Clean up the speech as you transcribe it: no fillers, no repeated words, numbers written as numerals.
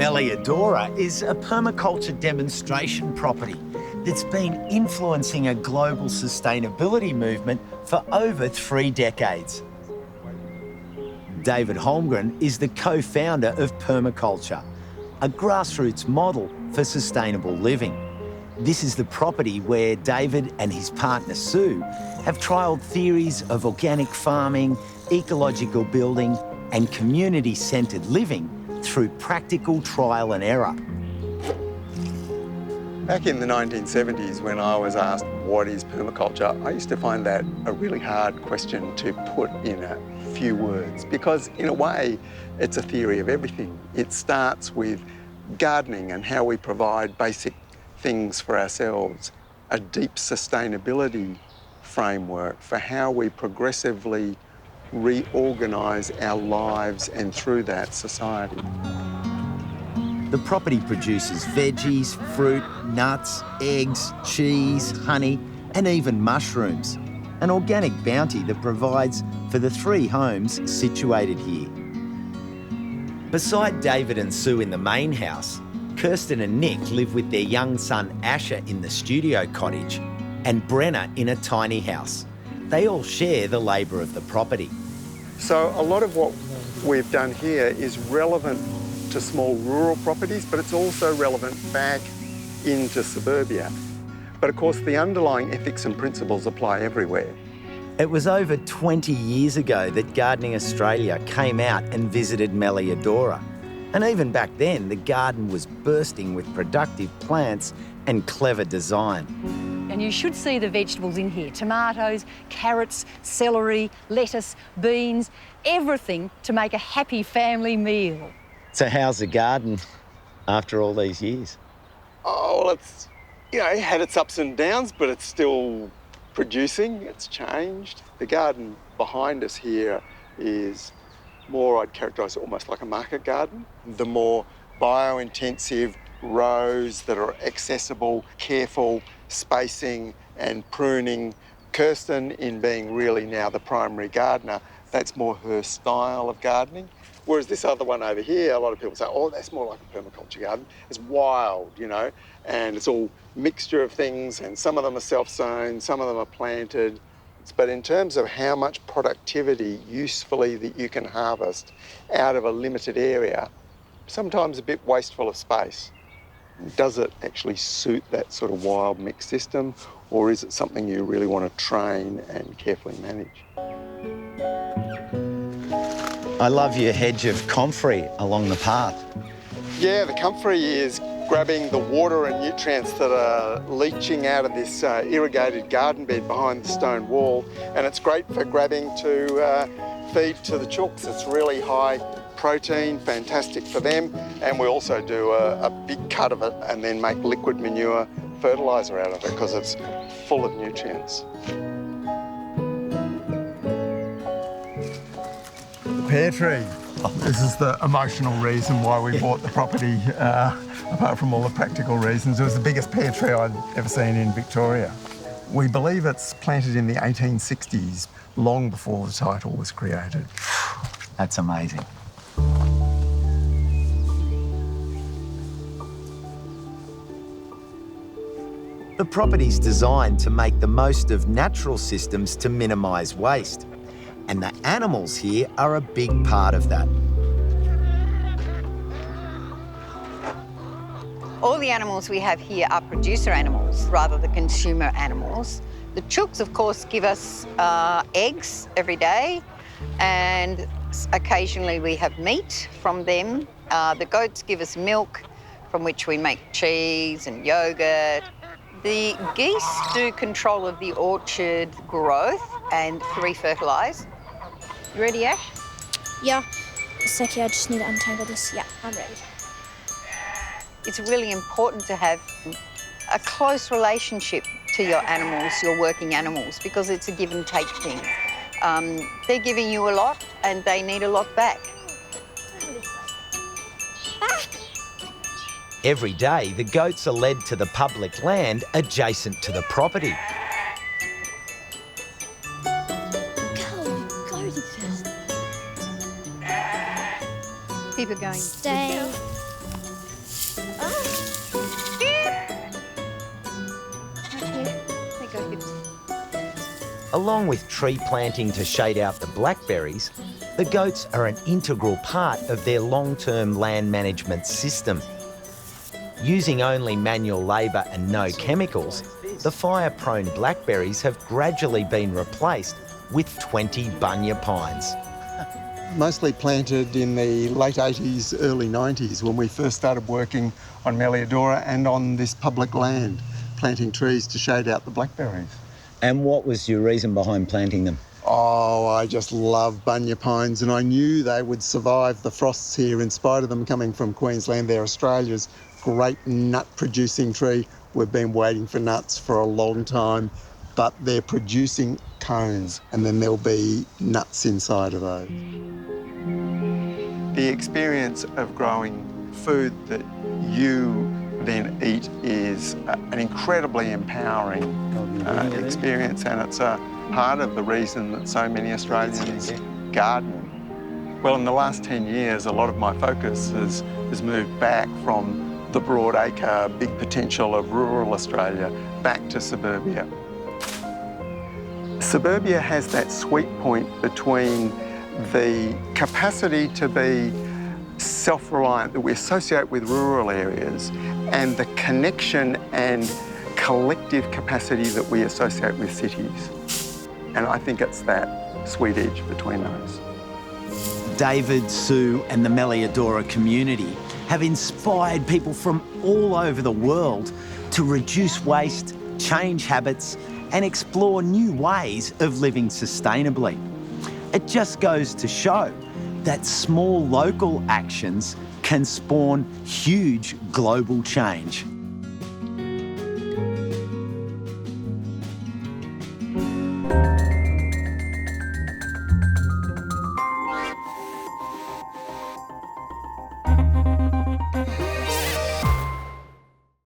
Melliodora is a permaculture demonstration property that's been influencing a global sustainability movement for over 3 decades. David Holmgren is the co-founder of permaculture, a grassroots model for sustainable living. This is the property where David and his partner Sue have trialled theories of organic farming, ecological building and community-centred living through practical trial and error. Back in the 1970s, when I was asked what is permaculture, I used to find that a really hard question to put in a few words, because in a way it's a theory of everything. It starts with gardening and how we provide basic things for ourselves, a deep sustainability framework for how we progressively reorganise our lives and through that society. The property produces veggies, fruit, nuts, eggs, cheese, honey and even mushrooms. An organic bounty that provides for the 3 homes situated here. Beside David and Sue in the main house, Kirsten and Nick live with their young son Asher in the studio cottage and Brenna in a tiny house. They all share the labour of the property. So a lot of what we've done here is relevant to small rural properties, but it's also relevant back into suburbia. But of course, the underlying ethics and principles apply everywhere. It was over 20 years ago that Gardening Australia came out and visited Melliodora. And even back then, the garden was bursting with productive plants and clever design. And you should see the vegetables in here. Tomatoes, carrots, celery, lettuce, beans, everything to make a happy family meal. So how's the garden after all these years? Oh, well, it's, had its ups and downs, but it's still producing. It's changed. The garden behind us here is more, I'd characterise it almost like a market garden. The more bio-intensive rows that are accessible, careful spacing and pruning. Kirsten, in being really now the primary gardener, that's more her style of gardening. Whereas this other one over here, a lot of people say, oh, that's more like a permaculture garden. It's wild, and it's all mixture of things, and some of them are self-sown, some of them are planted. But in terms of how much productivity usefully that you can harvest out of a limited area, sometimes a bit wasteful of space. Does it actually suit that sort of wild mixed system, or is it something you really want to train and carefully manage? I love your hedge of comfrey along the path. Yeah, the comfrey is grabbing the water and nutrients that are leaching out of this irrigated garden bed behind the stone wall, and it's great for grabbing to feed to the chooks. It's really high protein, fantastic for them, and we also do a big cut of it and then make liquid manure fertiliser out of it because it's full of nutrients. The pear tree. This is the emotional reason why we bought the property, apart from all the practical reasons. It was the biggest pear tree I'd ever seen in Victoria. We believe it's planted in the 1860s, long before the title was created. That's amazing. The property's designed to make the most of natural systems to minimise waste. And the animals here are a big part of that. All the animals we have here are producer animals rather than consumer animals. The chooks, of course, give us eggs every day, and occasionally we have meat from them. The goats give us milk, from which we make cheese and yogurt. The geese do control of the orchard growth and re-fertilise. You ready, Ash? Yeah. A sec, I just need to untangle this. Yeah, I'm ready. It's really important to have a close relationship to your animals, your working animals, because it's a give and take thing. They're giving you a lot and they need a lot back. Every day, the goats are led to the public land adjacent to the property. Keep it going. Stay. Along with tree planting to shade out the blackberries, the goats are an integral part of their long-term land management system. Using only manual labour and no chemicals, the fire-prone blackberries have gradually been replaced with 20 bunya pines. Mostly planted in the late 80s, early 90s, when we first started working on Melliodora and on this public land, planting trees to shade out the blackberries. And what was your reason behind planting them? Oh, I just love bunya pines, and I knew they would survive the frosts here in spite of them coming from Queensland. They're Australia's great nut-producing tree. We've been waiting for nuts for a long time, but they're producing cones, and then there'll be nuts inside of those. The experience of growing food that you then eat is an incredibly empowering experience, and it's a part of the reason that so many Australians garden. Well, in the last 10 years, a lot of my focus has moved back from the broad acre, big potential of rural Australia back to suburbia. Suburbia has that sweet point between the capacity to be self-reliant that we associate with rural areas and the connection and collective capacity that we associate with cities. And I think it's that sweet edge between those. David, Sue and the Melliodora community have inspired people from all over the world to reduce waste, change habits and explore new ways of living sustainably. It just goes to show that small local actions can spawn huge global change.